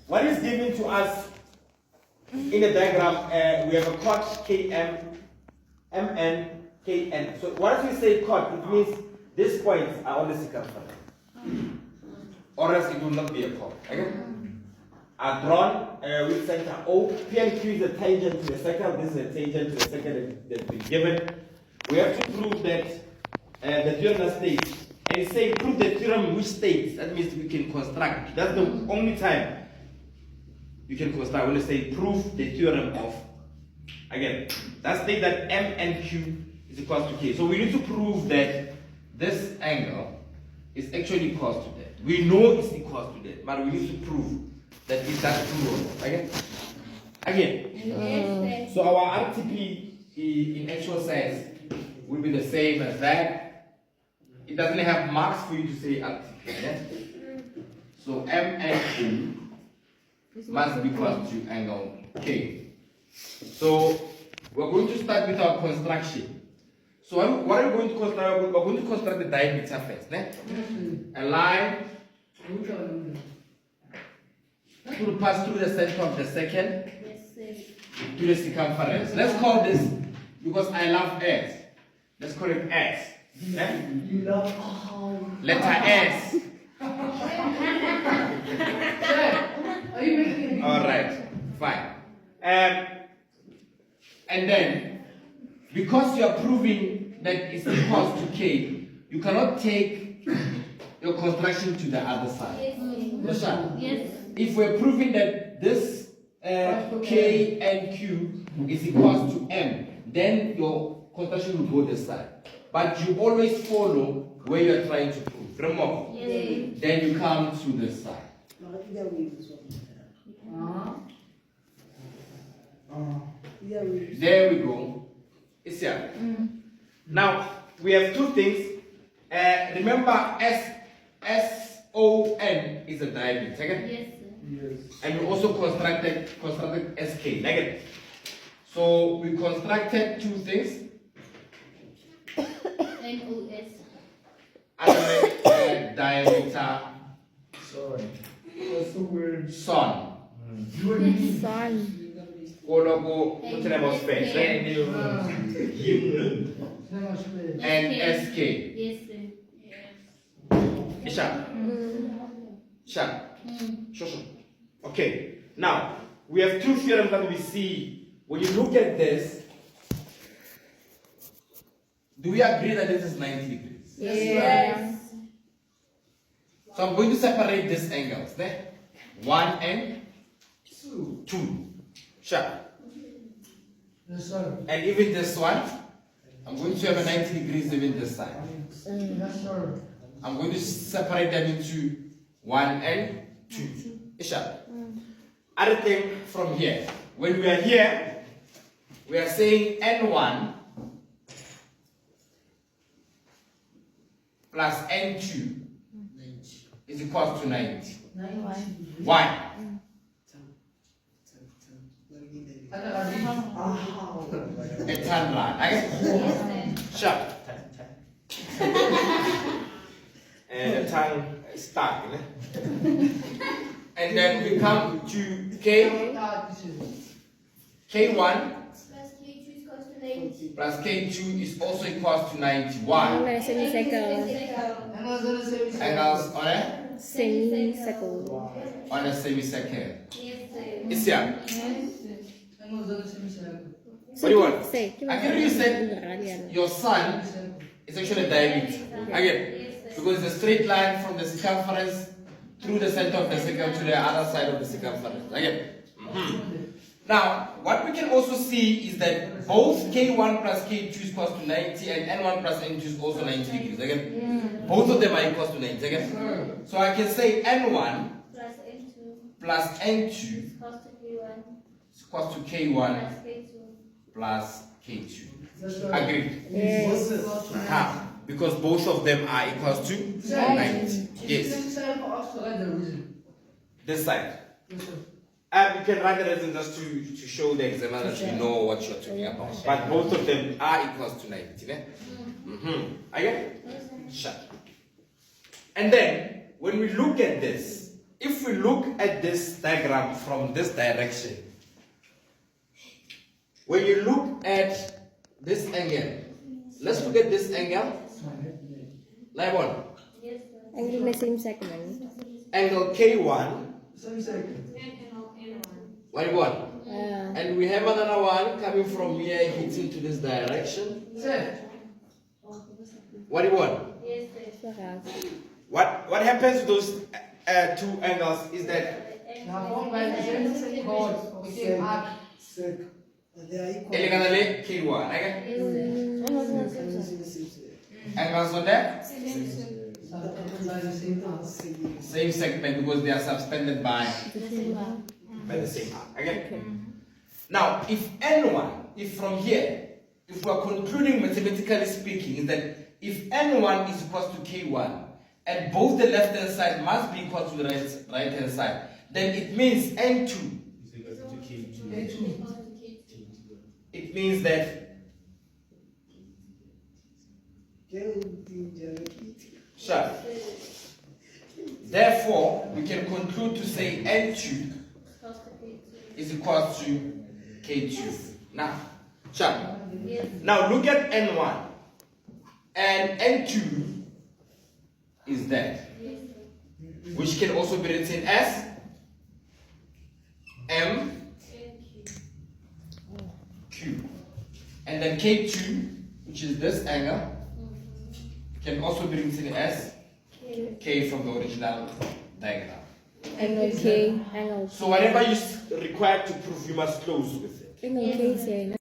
What is given to us in the diagram, we have a chord Km, Mn, Kn. So once we say chord, it means these points are on the circumference. Or else it will not be a chord. Okay? Are drawn with center O. P and Q is a tangent to the circle. This is a tangent to the circle that's been given. We have to prove that the theorem states. And say prove the theorem which states. That means we can construct. That's the only time you can construct. When you say prove the theorem of, again, that states that M and Q is equal to K. So we need to prove that this angle is actually equal to that. We know it's equal to that, but we need to prove that it does true. Again. So our RTP in actual sense will be the same as that. It doesn't have marks for you to say RTP. Yeah? So M and Q must be equal to angle K. So we're going to start with our construction. So what are we going to construct? We're going to construct the diameter first. A line to pass through the center of the second to the circumference. Let's call this, because I love S, let's call it S. You love letter S. Are you making it? Alright, fine. And then, because you are proving that it's equal to K, you cannot take your construction to the other side. Yes. If we're proving that this K and Q is equal to M, then your construction will go this side. But you always follow where you are trying to prove. Remember? Yes. Then you come to this side. There we go. It's here. Now, we have two things. Remember, S-O-N is a diameter. Yes. And we also constructed SK. Negative. So we constructed two things. N-O-S. Another diameter. Sorry. That's the word. Son. Son. Kologo utenemos space. And SK. Yes. Isha. Isha. Shosho. Okay. Now we have two theorems that we see. When you look at this, do we agree that this is 90 degrees? Yes. So I'm going to separate these angles. 1 and 2. Sure. Yes, sir. And even this one, I'm going to have a 90 degrees even this side. Yes, sir. I'm going to separate them into 1 and 2. Isha. Other thing from here. When we are here, we are saying N1 plus N2 is equal to 90. Why? A turn round. Sure. And the tongue stuck. And then we come to K. K1 plus K2 is also equal to 90. Why? Semicircle. Angles on a? Semicircle. On a semicircle. It's here. What do you want? Again, you said your sun is actually a diameter. Again, because it's a straight line from the circumference through the center of the circle to the other side of the circumference. Again. Now, what we can also see is that both K1 plus K2 is equal to 90 and N1 plus N2 is also 90 degrees. Again, both of them are equal to 90. Again, so I can say N1 plus N2 is equal to K1 plus K2. Agreed? Yes. Because both of them are equal to 90. Yes. This side. You can write the reason just to show the examiner that you know what you're talking about. But both of them are equal to 90. Again? Sure. And then, when we look at this, if if we look at this diagram from this direction, when you look at this angle, let's look at this angle. Line one. Angle in the same segment. Angle K1. Line one. And we have another one coming from here hitting to this direction. What do you want? What happens to those two angles is that elegantly K1. Okay? Angles on that? Same segment because they are suspended by the same arc. Okay? Now, if N1, if from here, if we are concluding mathematically speaking, is that if N1 is equal to K1, and both the left hand side must be equal to the right hand side, then it means N2 is equal to K2. It means that sure. Therefore, we can conclude to say N2 is equal to K2. Now, sure. Now look at N1 and N2 is that, which can also be written as M Q, and then K2, which is this angle, can also be written as K from the original diagram. Angle K, angle K. So whatever you require to prove, you must close with it. Angle K say